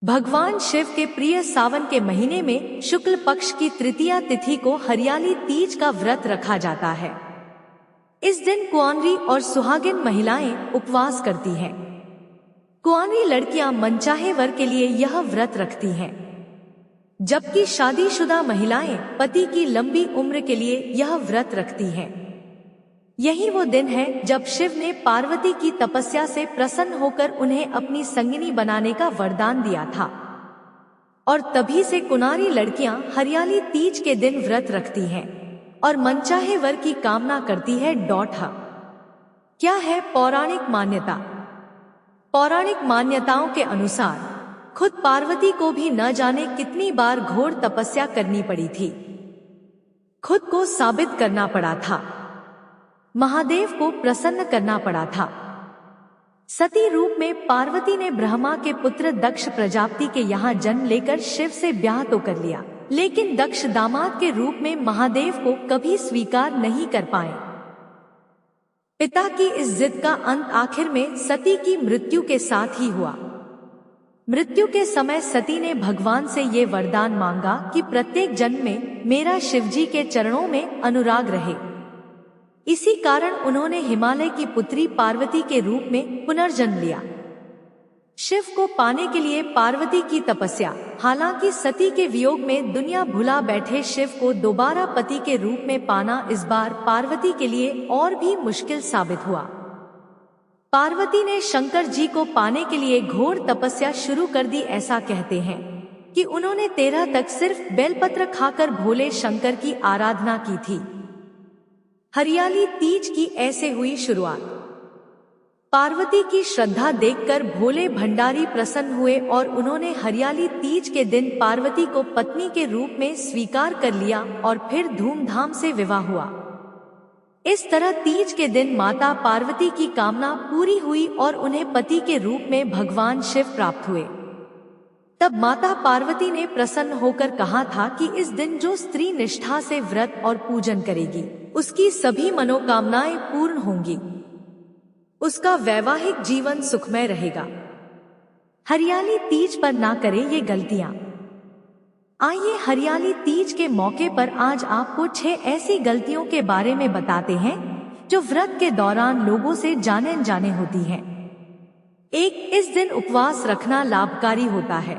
भगवान शिव के प्रिय सावन के महीने में शुक्ल पक्ष की तृतीया तिथि को हरियाली तीज का व्रत रखा जाता है। इस दिन कुंवारी और सुहागिन महिलाएं उपवास करती हैं। कुंवारी लड़कियां मनचाहे वर के लिए यह व्रत रखती हैं, जबकि शादीशुदा महिलाएं पति की लंबी उम्र के लिए यह व्रत रखती हैं। यही वो दिन है जब शिव ने पार्वती की तपस्या से प्रसन्न होकर उन्हें अपनी संगिनी बनाने का वरदान दिया था, और तभी से कुंवारी लड़कियां हरियाली तीज के दिन व्रत रखती हैं और मनचाहे वर की कामना करती है। क्या है पौराणिक मान्यता? पौराणिक मान्यताओं के अनुसार खुद पार्वती को भी न जाने कितनी बार घोर तपस्या करनी पड़ी थी। खुद को साबित करना पड़ा था, महादेव को प्रसन्न करना पड़ा था। सती रूप में पार्वती ने ब्रह्मा के पुत्र दक्ष प्रजापति के यहाँ जन्म लेकर शिव से ब्याह तो कर लिया, लेकिन दक्ष दामाद के रूप में महादेव को कभी स्वीकार नहीं कर पाए। पिता की इस जिद का अंत आखिर में सती की मृत्यु के साथ ही हुआ। मृत्यु के समय सती ने भगवान से ये वरदान मांगा कि प्रत्येक जन्म में मेरा शिवजी के चरणों में अनुराग रहे। इसी कारण उन्होंने हिमालय की पुत्री पार्वती के रूप में पुनर्जन्म लिया। शिव को पाने के लिए पार्वती की तपस्या। हालांकि सती के वियोग में दुनिया भुला बैठे शिव को दोबारा पति के रूप में पाना इस बार पार्वती के लिए और भी मुश्किल साबित हुआ। पार्वती ने शंकर जी को पाने के लिए घोर तपस्या शुरू कर दी। ऐसा कहते हैं कि उन्होंने 13 तक सिर्फ बेलपत्र खाकर भोले शंकर की आराधना की थी। हरियाली तीज की ऐसे हुई शुरुआत। पार्वती की श्रद्धा देखकर भोले भंडारी प्रसन्न हुए और उन्होंने हरियाली तीज के दिन पार्वती को पत्नी के रूप में स्वीकार कर लिया और फिर धूमधाम से विवाह हुआ। इस तरह तीज के दिन माता पार्वती की कामना पूरी हुई और उन्हें पति के रूप में भगवान शिव प्राप्त हुए। तब माता पार्वती ने प्रसन्न होकर कहा था कि इस दिन जो स्त्री निष्ठा से व्रत और पूजन करेगी, उसकी सभी मनोकामनाएं पूर्ण होंगी, उसका वैवाहिक जीवन सुखमय रहेगा। हरियाली तीज पर ना करें ये गलतियां। आइए हरियाली तीज के मौके पर आज आपको 6 ऐसी गलतियों के बारे में बताते हैं जो व्रत के दौरान लोगों से जाने अनजाने होती हैं। 1. इस दिन उपवास रखना लाभकारी होता है।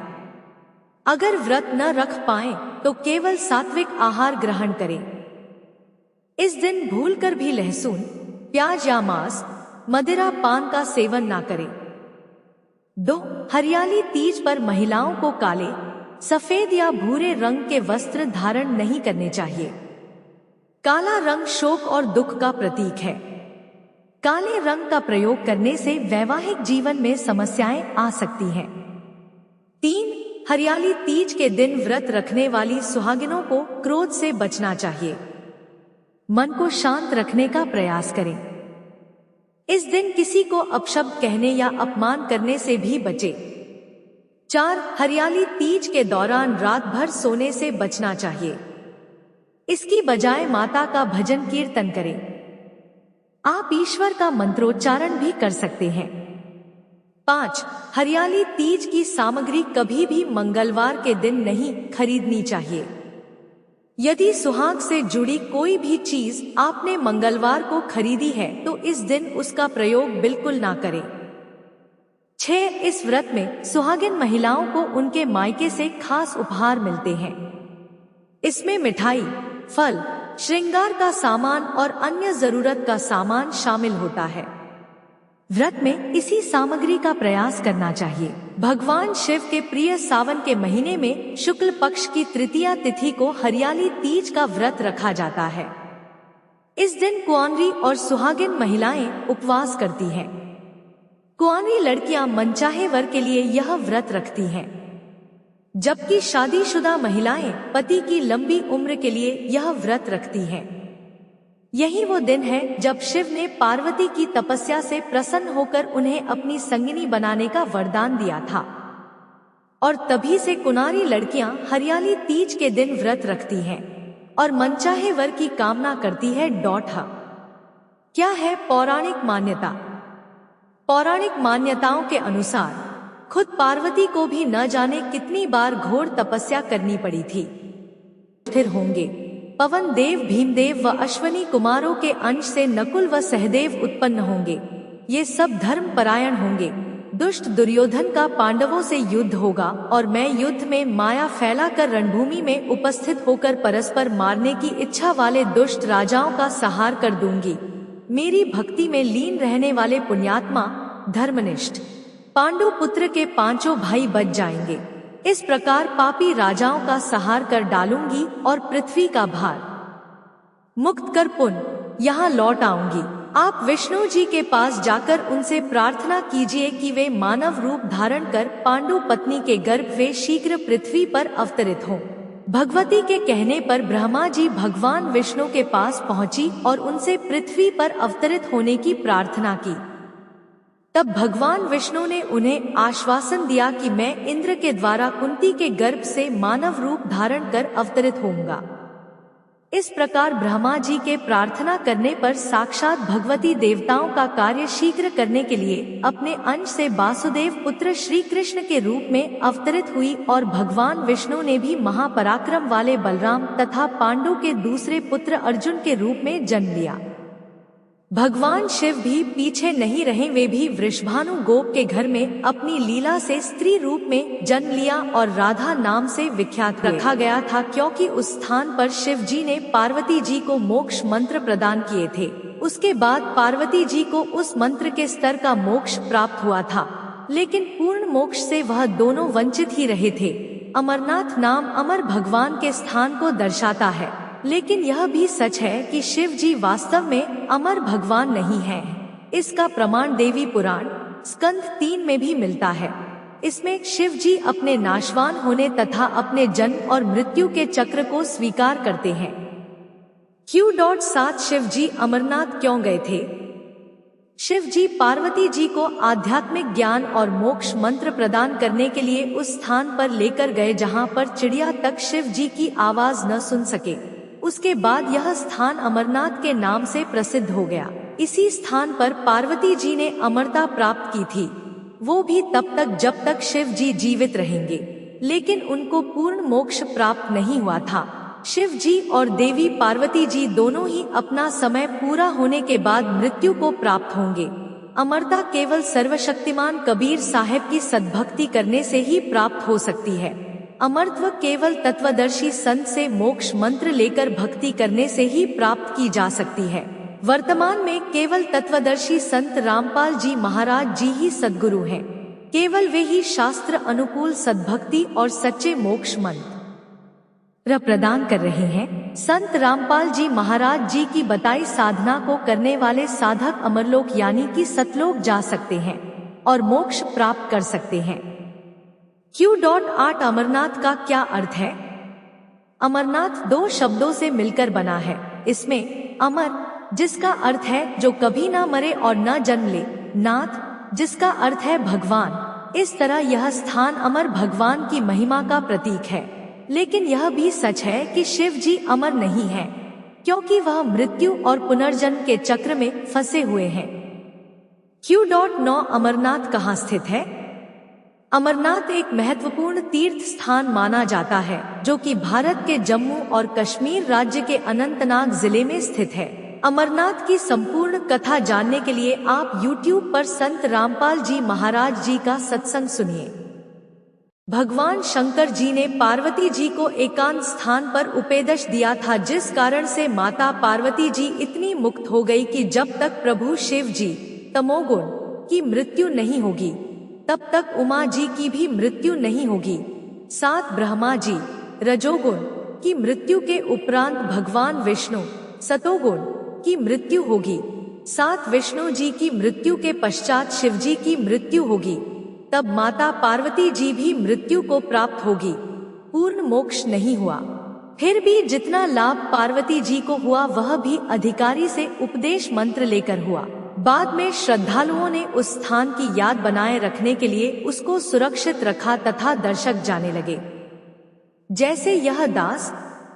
अगर व्रत न रख पाएं तो केवल सात्विक आहार ग्रहण करें। इस दिन भूलकर भी लहसुन, प्याज या मांस, मदिरा पान का सेवन ना करें। 2. हरियाली तीज पर महिलाओं को काले, सफेद या भूरे रंग के वस्त्र धारण नहीं करने चाहिए। काला रंग शोक और दुख का प्रतीक है। काले रंग का प्रयोग करने से वैवाहिक जीवन में समस्याएं आ सकती हैं। 3. हरियाली तीज के दिन व्रत रखने वाली सुहागिनों को क्रोध से बचना चाहिए। मन को शांत रखने का प्रयास करें। इस दिन किसी को अपशब्द कहने या अपमान करने से भी बचें। 4. हरियाली तीज के दौरान रात भर सोने से बचना चाहिए। इसकी बजाय माता का भजन कीर्तन करें। आप ईश्वर का मंत्रोच्चारण भी कर सकते हैं। 5. हरियाली तीज की सामग्री कभी भी मंगलवार के दिन नहीं खरीदनी चाहिए। यदि सुहाग से जुड़ी कोई भी चीज आपने मंगलवार को खरीदी है तो इस दिन उसका प्रयोग बिल्कुल ना करें। 6. इस व्रत में सुहागिन महिलाओं को उनके मायके से खास उपहार मिलते हैं। इसमें मिठाई, फल, श्रृंगार का सामान और अन्य जरूरत का सामान शामिल होता है। व्रत में इसी सामग्री का प्रयास करना चाहिए। भगवान शिव के प्रिय सावन के महीने में शुक्ल पक्ष की तृतीया तिथि को हरियाली तीज का व्रत रखा जाता है। इस दिन कुंवारी और सुहागिन महिलाएं उपवास करती हैं। कुंवारी लड़कियां मनचाहे वर के लिए यह व्रत रखती हैं, जबकि शादीशुदा महिलाएं पति की लंबी उम्र के लिए यह व्रत रखती हैं। यही वो दिन है जब शिव ने पार्वती की तपस्या से प्रसन्न होकर उन्हें अपनी संगिनी बनाने का वरदान दिया था, और तभी से कुंवारी लड़कियां हरियाली तीज के दिन व्रत रखती हैं और मनचाहे वर की कामना करती है। क्या है पौराणिक मान्यता? पौराणिक मान्यताओं के अनुसार खुद पार्वती को भी न जाने कितनी बार घोर तपस्या करनी पड़ी थी। स्थिर होंगे। पवन देव, भीमदेव व अश्वनी कुमारों के अंश से नकुल व सहदेव उत्पन्न होंगे। ये सब धर्म परायण होंगे। दुष्ट दुर्योधन का पांडवों से युद्ध होगा और मैं युद्ध में माया फैलाकर रणभूमि में उपस्थित होकर परस्पर मारने की इच्छा वाले दुष्ट राजाओं का संहार कर दूंगी। मेरी भक्ति में लीन रहने वाले पुण्यात्मा, धर्मनिष्ठ पांडु पुत्र के 5 भाई बच जाएंगे। इस प्रकार पापी राजाओं का संहार कर डालूंगी और पृथ्वी का भार मुक्त कर पुनः यहाँ लौट आऊंगी। आप विष्णु जी के पास जाकर उनसे प्रार्थना कीजिए कि वे मानव रूप धारण कर पांडु पत्नी के गर्भ वे शीघ्र पृथ्वी पर अवतरित हों। भगवती के कहने पर ब्रह्मा जी भगवान विष्णु के पास पहुंची और उनसे पृथ्वी पर अवतरित होने की प्रार्थना की। तब भगवान विष्णु ने उन्हें आश्वासन दिया कि मैं इंद्र के द्वारा कुंती के गर्भ से मानव रूप धारण कर अवतरित होऊंगा। इस प्रकार ब्रह्मा जी के प्रार्थना करने पर साक्षात भगवती देवताओं का कार्य शीघ्र करने के लिए अपने अंश से वासुदेव पुत्र श्री कृष्ण के रूप में अवतरित हुई और भगवान विष्णु ने भी महापराक्रम वाले बलराम तथा पांडु के दूसरे पुत्र अर्जुन के रूप में जन्म लिया। भगवान शिव भी पीछे नहीं रहे। वे भी वृषभानु गोप के घर में अपनी लीला से स्त्री रूप में जन्म लिया और राधा नाम से विख्यात रखा गया था, क्योंकि उस स्थान पर शिव जी ने पार्वती जी को मोक्ष मंत्र प्रदान किए थे। उसके बाद पार्वती जी को उस मंत्र के स्तर का मोक्ष प्राप्त हुआ था, लेकिन पूर्ण मोक्ष से वह दोनों वंचित ही रहे थे। अमरनाथ नाम अमर भगवान के स्थान को दर्शाता है, लेकिन यह भी सच है कि शिव जी वास्तव में अमर भगवान नहीं हैं। इसका प्रमाण देवी पुराण स्कंद 3 में भी मिलता है। इसमें शिव जी अपने नाशवान होने तथा अपने जन्म और मृत्यु के चक्र को स्वीकार करते हैं। Q.7 शिव जी अमरनाथ क्यों गए थे? शिव जी पार्वती जी को आध्यात्मिक ज्ञान और मोक्ष मंत्र प्रदान करने के लिए उस स्थान पर लेकर गए जहां पर चिड़िया तक शिव जी की आवाज न सुन सके। उसके बाद यह स्थान अमरनाथ के नाम से प्रसिद्ध हो गया। इसी स्थान पर पार्वती जी ने अमरता प्राप्त की थी, वो भी तब तक जब तक शिव जी जीवित रहेंगे, लेकिन उनको पूर्ण मोक्ष प्राप्त नहीं हुआ था। शिव जी और देवी पार्वती जी दोनों ही अपना समय पूरा होने के बाद मृत्यु को प्राप्त होंगे। अमरता केवल सर्वशक्तिमान कबीर साहेब की सद्भक्ति करने से ही प्राप्त हो सकती है। अमरत्व केवल तत्वदर्शी संत से मोक्ष मंत्र लेकर भक्ति करने से ही प्राप्त की जा सकती है। वर्तमान में केवल तत्वदर्शी संत रामपाल जी महाराज जी ही सद्गुरु हैं। केवल वे ही शास्त्र अनुकूल सद्भक्ति और सच्चे मोक्ष मंत्र प्रदान कर रहे हैं। संत रामपाल जी महाराज जी की बताई साधना को करने वाले साधक अमरलोक यानी कि सतलोक जा सकते हैं और मोक्ष प्राप्त कर सकते हैं। Q.8 अमरनाथ का क्या अर्थ है? अमरनाथ 2 शब्दों से मिलकर बना है। इसमें अमर जिसका अर्थ है जो कभी ना मरे और न जन्म ले, नाथ जिसका अर्थ है भगवान। इस तरह यह स्थान अमर भगवान की महिमा का प्रतीक है। लेकिन यह भी सच है कि शिव जी अमर नहीं है, क्योंकि वह मृत्यु और पुनर्जन्म के चक्र में फंसे हुए हैं। Q.9 अमरनाथ कहाँ स्थित है? अमरनाथ एक महत्वपूर्ण तीर्थ स्थान माना जाता है, जो कि भारत के जम्मू और कश्मीर राज्य के अनंतनाग जिले में स्थित है। अमरनाथ की संपूर्ण कथा जानने के लिए आप YouTube पर संत रामपाल जी महाराज जी का सत्संग सुनिए। भगवान शंकर जी ने पार्वती जी को एकांत स्थान पर उपदेश दिया था, जिस कारण से माता पार्वती जी इतनी मुक्त हो गई कि जब तक प्रभु शिव जी तमोगुण की मृत्यु नहीं होगी, तब तक उमा जी की भी मृत्यु नहीं होगी। साथ ब्रह्मा जी रजोगुण की मृत्यु के उपरांत भगवान विष्णु सतोगुण की मृत्यु होगी। साथ विष्णु जी की मृत्यु के पश्चात शिव जी की मृत्यु होगी। तब माता पार्वती जी भी मृत्यु को प्राप्त होगी। पूर्ण मोक्ष नहीं हुआ। फिर भी जितना लाभ पार्वती जी को हुआ वह भी अधिकारी से उपदेश मंत्र लेकर हुआ। बाद में श्रद्धालुओं ने उस स्थान की याद बनाए रखने के लिए उसको सुरक्षित रखा तथा दर्शक जाने लगे। जैसे यह दास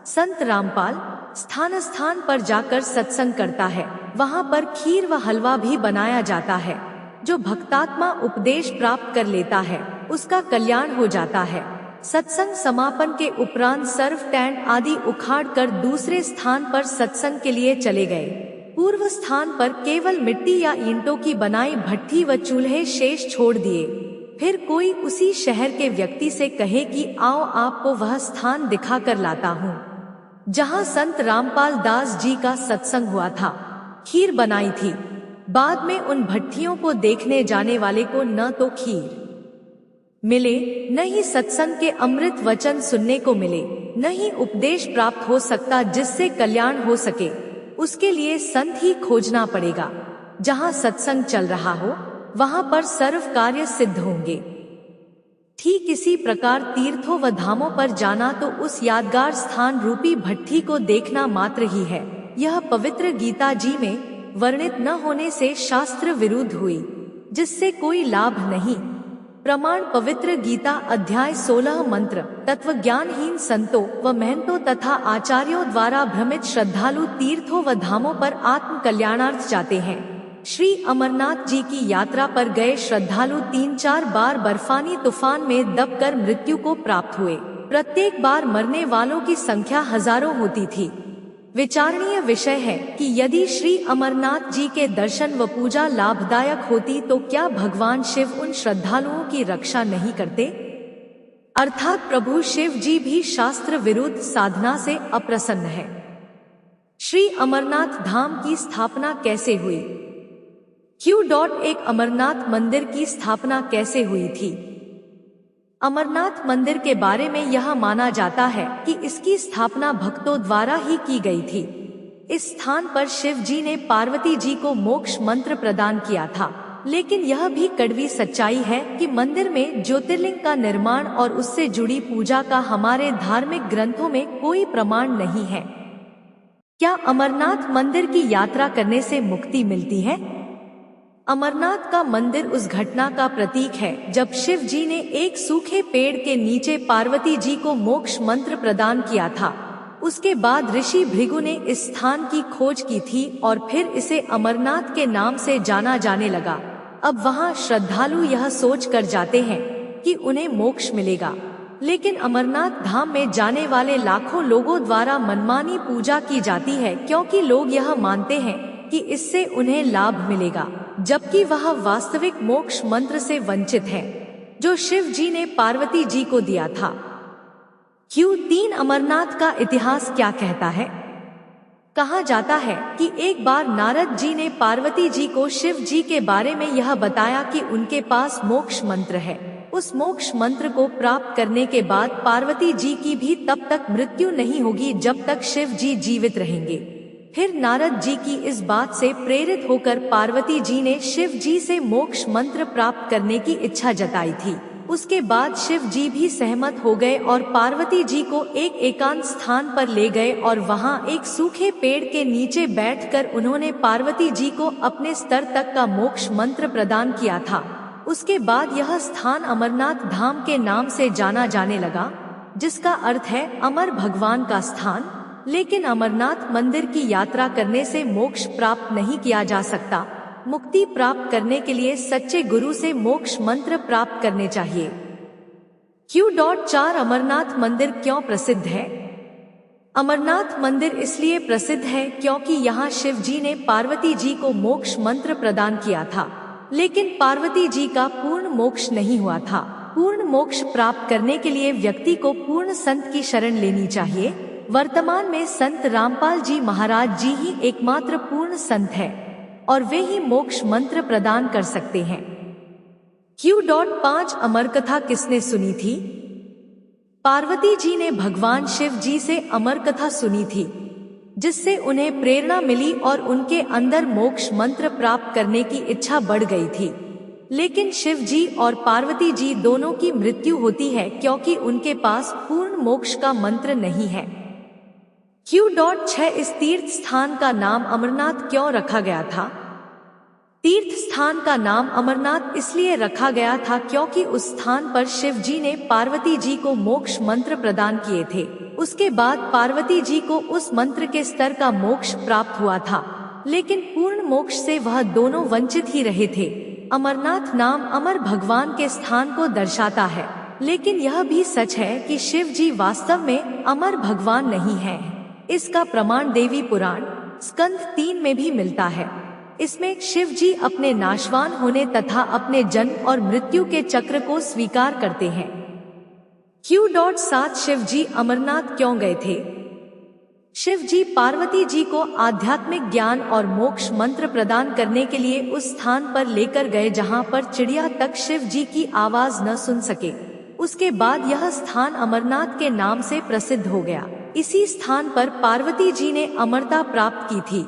संत रामपाल स्थान स्थान पर जाकर सत्संग करता है, वहाँ पर खीर व हलवा भी बनाया जाता है। जो भक्तात्मा उपदेश प्राप्त कर लेता है उसका कल्याण हो जाता है। सत्संग समापन के उपरांत सर्व टेंट आदि उखाड़कर दूसरे स्थान पर सत्संग के लिए चले गए। पूर्व स्थान पर केवल मिट्टी या ईंटों की बनाई भट्ठी व चूल्हे शेष छोड़ दिए। फिर कोई उसी शहर के व्यक्ति से कहे कि आओ आपको वह स्थान दिखाकर लाता हूँ जहाँ संत रामपाल दास जी का सत्संग हुआ था। खीर बनाई थी। बाद में उन भट्ठियों को देखने जाने वाले को न तो खीर मिले, न ही सत्संग के अमृत वचन सुनने को मिले, न ही उपदेश प्राप्त हो सकता जिससे कल्याण हो सके। उसके लिए संत ही खोजना पड़ेगा। जहाँ सत्संग चल रहा हो वहाँ पर सर्व कार्य सिद्ध होंगे। ठीक इसी प्रकार तीर्थों व धामों पर जाना तो उस यादगार स्थान रूपी भट्ठी को देखना मात्र ही है। यह पवित्र गीता जी में वर्णित न होने से शास्त्र विरुद्ध हुई, जिससे कोई लाभ नहीं। प्रमाण पवित्र गीता अध्याय 16 मंत्र। तत्वज्ञानहीन संतों व महंतों तथा आचार्यों द्वारा भ्रमित श्रद्धालु तीर्थों व धामों पर आत्म कल्याणार्थ जाते हैं। श्री अमरनाथ जी की यात्रा पर गए श्रद्धालु 3-4 बार बर्फानी तूफान में दबकर मृत्यु को प्राप्त हुए। प्रत्येक बार मरने वालों की संख्या हजारों होती थी। विचारणीय विषय है कि यदि श्री अमरनाथ जी के दर्शन व पूजा लाभदायक होती तो क्या भगवान शिव उन श्रद्धालुओं की रक्षा नहीं करते? अर्थात प्रभु शिव जी भी शास्त्र विरुद्ध साधना से अप्रसन्न है। श्री अमरनाथ धाम की स्थापना कैसे हुई? एक अमरनाथ मंदिर की स्थापना कैसे हुई थी? अमरनाथ मंदिर के बारे में यह माना जाता है कि इसकी स्थापना भक्तों द्वारा ही की गई थी। इस स्थान पर शिव जी ने पार्वती जी को मोक्ष मंत्र प्रदान किया था। लेकिन यह भी कड़वी सच्चाई है कि मंदिर में ज्योतिर्लिंग का निर्माण और उससे जुड़ी पूजा का हमारे धार्मिक ग्रंथों में कोई प्रमाण नहीं है। क्या अमरनाथ मंदिर की यात्रा करने से मुक्ति मिलती है? अमरनाथ का मंदिर उस घटना का प्रतीक है जब शिव जी ने एक सूखे पेड़ के नीचे पार्वती जी को मोक्ष मंत्र प्रदान किया था। उसके बाद ऋषि भृगु ने इस स्थान की खोज की थी और फिर इसे अमरनाथ के नाम से जाना जाने लगा। अब वहाँ श्रद्धालु यह सोच कर जाते हैं कि उन्हें मोक्ष मिलेगा, लेकिन अमरनाथ धाम में जाने वाले लाखों लोगों द्वारा मनमानी पूजा की जाती है, क्योंकि लोग यह मानते हैं कि इससे उन्हें लाभ मिलेगा, जबकि वह वास्तविक मोक्ष मंत्र से वंचित है जो शिव जी ने पार्वती जी को दिया था। Q3 अमरनाथ का इतिहास क्या कहता है? कहा जाता है कि एक बार नारद जी ने पार्वती जी को शिव जी के बारे में यह बताया कि उनके पास मोक्ष मंत्र है। उस मोक्ष मंत्र को प्राप्त करने के बाद पार्वती जी की भी तब तक मृत्यु नहीं होगी जब तक शिव जी जीवित रहेंगे। फिर नारद जी की इस बात से प्रेरित होकर पार्वती जी ने शिव जी से मोक्ष मंत्र प्राप्त करने की इच्छा जताई थी। उसके बाद शिव जी भी सहमत हो गए और पार्वती जी को एक एकांत स्थान पर ले गए और वहां एक सूखे पेड़ के नीचे बैठकर उन्होंने पार्वती जी को अपने स्तर तक का मोक्ष मंत्र प्रदान किया था। उसके बाद यह स्थान अमरनाथ धाम के नाम से जाना जाने लगा, जिसका अर्थ है अमर भगवान का स्थान। लेकिन अमरनाथ मंदिर की यात्रा करने से मोक्ष प्राप्त नहीं किया जा सकता। मुक्ति प्राप्त करने के लिए सच्चे गुरु से मोक्ष मंत्र प्राप्त करने चाहिए। Q4 अमरनाथ मंदिर क्यों प्रसिद्ध है? अमरनाथ मंदिर इसलिए प्रसिद्ध है क्योंकि यहाँ शिव जी ने पार्वती जी को मोक्ष मंत्र प्रदान किया था, लेकिन पार्वती जी का पूर्ण मोक्ष नहीं हुआ था। पूर्ण मोक्ष प्राप्त करने के लिए व्यक्ति को पूर्ण संत की शरण लेनी चाहिए। वर्तमान में संत रामपाल जी महाराज जी ही एकमात्र पूर्ण संत है और वे ही मोक्ष मंत्र प्रदान कर सकते हैं। Q5 अमर कथा किसने सुनी थी? पार्वती जी ने भगवान शिव जी से अमर कथा सुनी थी, जिससे उन्हें प्रेरणा मिली और उनके अंदर मोक्ष मंत्र प्राप्त करने की इच्छा बढ़ गई थी। लेकिन शिव जी और पार्वती जी दोनों की मृत्यु होती है क्योंकि उनके पास पूर्ण मोक्ष का मंत्र नहीं है। Q6 इस तीर्थ स्थान का नाम अमरनाथ क्यों रखा गया था? तीर्थ स्थान का नाम अमरनाथ इसलिए रखा गया था क्योंकि उस स्थान पर शिव जी ने पार्वती जी को मोक्ष मंत्र प्रदान किए थे। उसके बाद पार्वती जी को उस मंत्र के स्तर का मोक्ष प्राप्त हुआ था, लेकिन पूर्ण मोक्ष से वह दोनों वंचित ही रहे थे। अमरनाथ नाम अमर भगवान के स्थान को दर्शाता है, लेकिन यह भी सच है कि शिव जी वास्तव में अमर भगवान नहीं हैं। इसका प्रमाण देवी पुराण स्कंद 3 में भी मिलता है। इसमें शिव जी अपने नाशवान होने तथा अपने जन्म और मृत्यु के चक्र को स्वीकार करते हैं। Q.7 शिव जी अमरनाथ क्यों गए थे? शिव जी पार्वती जी को आध्यात्मिक ज्ञान और मोक्ष मंत्र प्रदान करने के लिए उस स्थान पर लेकर गए जहां पर चिड़िया तक शिव जी की आवाज न सुन सके। उसके बाद यह स्थान अमरनाथ के नाम से प्रसिद्ध हो गया। इसी स्थान पर पार्वती जी ने अमरता प्राप्त की थी,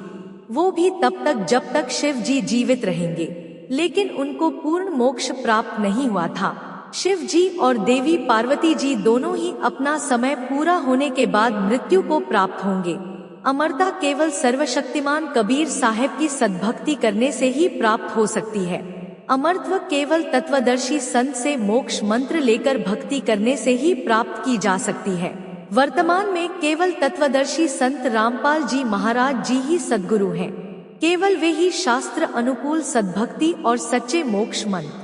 वो भी तब तक जब तक शिव जी जीवित रहेंगे, लेकिन उनको पूर्ण मोक्ष प्राप्त नहीं हुआ था। शिव जी और देवी पार्वती जी दोनों ही अपना समय पूरा होने के बाद मृत्यु को प्राप्त होंगे। अमरता केवल सर्वशक्तिमान कबीर साहब की सद्भक्ति करने से ही प्राप्त हो सकती है। अमरत्व केवल तत्वदर्शी संत से मोक्ष मंत्र लेकर भक्ति करने से ही प्राप्त की जा सकती है। वर्तमान में केवल तत्वदर्शी संत रामपाल जी महाराज जी ही सद्गुरु हैं। केवल वे ही शास्त्र अनुकूल सद्भक्ति और सच्चे मोक्ष मंत्र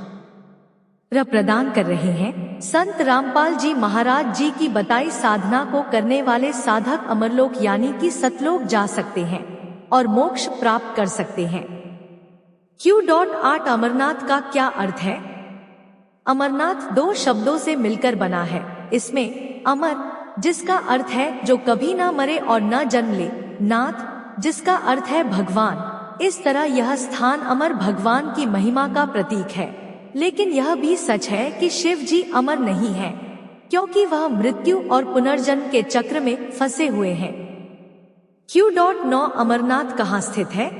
प्रदान कर रहे हैं। संत रामपाल जी महाराज जी की बताई साधना को करने वाले साधक अमरलोक यानी कि सतलोक जा सकते हैं और मोक्ष प्राप्त कर सकते हैं। Q.8 अमरनाथ का क्या अर्थ है? अमरनाथ 2 शब्दों से मिलकर बना है। इसमें अमर जिसका अर्थ है जो कभी ना मरे और न जन्म ले, नाथ जिसका अर्थ है भगवान। इस तरह यह स्थान अमर भगवान की महिमा का प्रतीक है। लेकिन यह भी सच है कि शिव जी अमर नहीं हैं, क्योंकि वह मृत्यु और पुनर्जन्म के चक्र में फंसे हुए हैं। Q.9 अमरनाथ कहाँ स्थित है?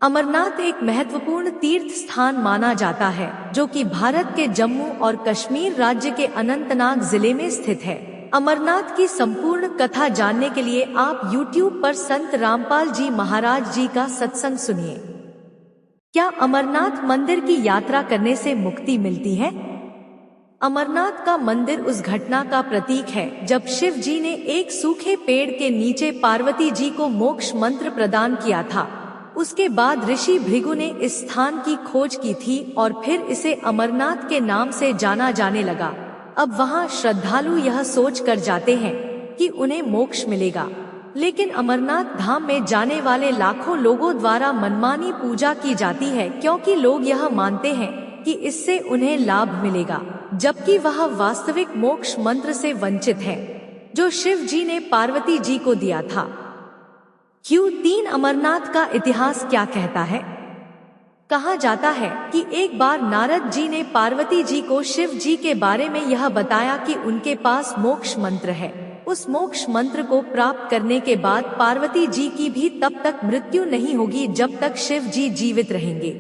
अमरनाथ एक महत्वपूर्ण तीर्थ स्थान माना जाता है, जो कि भारत के जम्मू और कश्मीर राज्य के अनंतनाग जिले में स्थित है। अमरनाथ की संपूर्ण कथा जानने के लिए आप YouTube पर संत रामपाल जी महाराज जी का सत्संग सुनिए। क्या अमरनाथ मंदिर की यात्रा करने से मुक्ति मिलती है? अमरनाथ का मंदिर उस घटना का प्रतीक है जब शिव जी ने एक सूखे पेड़ के नीचे पार्वती जी को मोक्ष मंत्र प्रदान किया था। उसके बाद ऋषि भृगु ने इस स्थान की खोज की थी और फिर इसे अमरनाथ के नाम से जाना जाने लगा। अब वहां श्रद्धालु यह सोच कर जाते हैं कि उन्हें मोक्ष मिलेगा, लेकिन अमरनाथ धाम में जाने वाले लाखों लोगों द्वारा मनमानी पूजा की जाती है, क्योंकि लोग यह मानते हैं कि इससे उन्हें लाभ मिलेगा, जबकि वह वास्तविक मोक्ष मंत्र से वंचित है जो शिव जी ने पार्वती जी को दिया था। Q3 अमरनाथ का इतिहास क्या कहता है? कहा जाता है कि एक बार नारद जी ने पार्वती जी को शिव जी के बारे में यह बताया कि उनके पास मोक्ष मंत्र है। उस मोक्ष मंत्र को प्राप्त करने के बाद पार्वती जी की भी तब तक मृत्यु नहीं होगी जब तक शिव जी जीवित रहेंगे।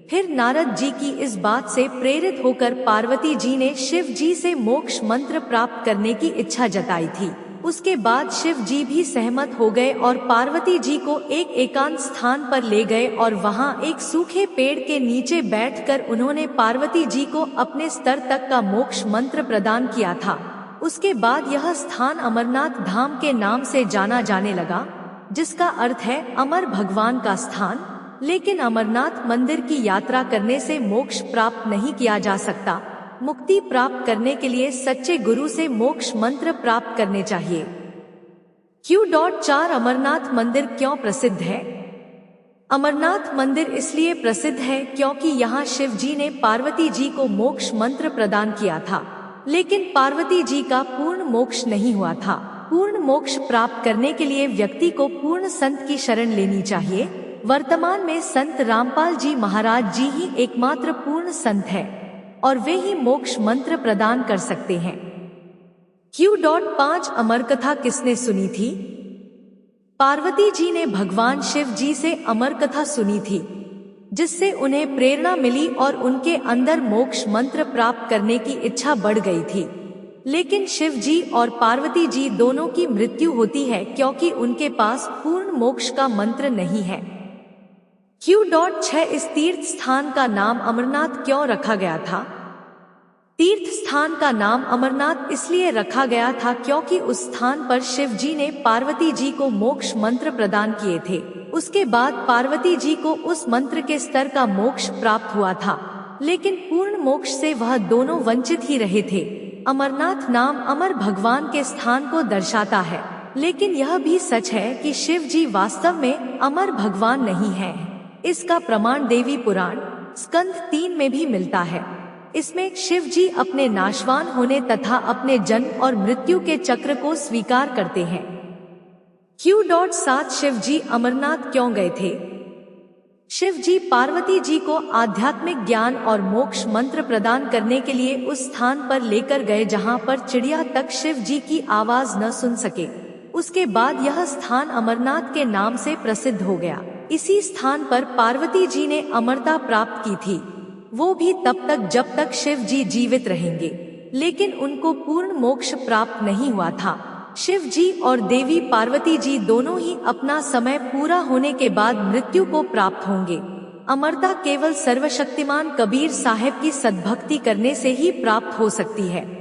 फिर नारद जी की इस बात से प्रेरित होकर पार्वती जी ने शिव जी से मोक्ष मंत्र प्राप्त करने की इच्छा जताई थी। उसके बाद शिव जी भी सहमत हो गए और पार्वती जी को एक एकांत स्थान पर ले गए और वहां एक सूखे पेड़ के नीचे बैठकर उन्होंने पार्वती जी को अपने स्तर तक का मोक्ष मंत्र प्रदान किया था। उसके बाद यह स्थान अमरनाथ धाम के नाम से जाना जाने लगा, जिसका अर्थ है अमर भगवान का स्थान। लेकिन अमरनाथ मंदिर की यात्रा करने से मोक्ष प्राप्त नहीं किया जा सकता। मुक्ति प्राप्त करने के लिए सच्चे गुरु से मोक्ष मंत्र प्राप्त करने चाहिए। Q.4 अमरनाथ मंदिर क्यों प्रसिद्ध है? अमरनाथ मंदिर इसलिए प्रसिद्ध है क्योंकि यहाँ शिव जी ने पार्वती जी को मोक्ष मंत्र प्रदान किया था, लेकिन पार्वती जी का पूर्ण मोक्ष नहीं हुआ था। पूर्ण मोक्ष प्राप्त करने के लिए व्यक्ति को पूर्ण संत की शरण लेनी चाहिए। वर्तमान में संत रामपाल जी महाराज जी ही एकमात्र पूर्ण संत है और वे ही मोक्ष मंत्र प्रदान कर सकते हैं। Q.5 अमर कथा किसने सुनी थी? पार्वती जी ने भगवान शिव जी से अमर कथा सुनी थी, जिससे उन्हें प्रेरणा मिली और उनके अंदर मोक्ष मंत्र प्राप्त करने की इच्छा बढ़ गई थी। लेकिन शिव जी और पार्वती जी दोनों की मृत्यु होती है क्योंकि उनके पास पूर्ण मोक्ष का मंत्र नहीं है। Q.6 इस तीर्थ स्थान का नाम अमरनाथ क्यों रखा गया था? तीर्थ स्थान का नाम अमरनाथ इसलिए रखा गया था क्योंकि उस स्थान पर शिव जी ने पार्वती जी को मोक्ष मंत्र प्रदान किए थे। उसके बाद पार्वती जी को उस मंत्र के स्तर का मोक्ष प्राप्त हुआ था, लेकिन पूर्ण मोक्ष से वह दोनों वंचित ही रहे थे। अमरनाथ नाम अमर भगवान के स्थान को दर्शाता है, लेकिन यह भी सच है कि शिव जी वास्तव में अमर भगवान नहीं है। इसका प्रमाण देवी पुराण स्कंद 3 में भी मिलता है। इसमें शिव जी अपने नाशवान होने तथा अपने जन्म और मृत्यु के चक्र को स्वीकार करते हैं। Q.7 शिव जी अमरनाथ क्यों गए थे? शिव जी पार्वती जी को आध्यात्मिक ज्ञान और मोक्ष मंत्र प्रदान करने के लिए उस स्थान पर लेकर गए जहां पर चिड़िया तक शिव जी की आवाज न सुन सके। उसके बाद यह स्थान अमरनाथ के नाम से प्रसिद्ध हो गया। इसी स्थान पर पार्वती जी ने अमरता प्राप्त की थी, वो भी तब तक जब तक शिव जी जीवित रहेंगे, लेकिन उनको पूर्ण मोक्ष प्राप्त नहीं हुआ था। शिव जी और देवी पार्वती जी दोनों ही अपना समय पूरा होने के बाद मृत्यु को प्राप्त होंगे। अमरता केवल सर्वशक्तिमान कबीर साहब की सद्भक्ति करने से ही प्राप्त हो सकती है।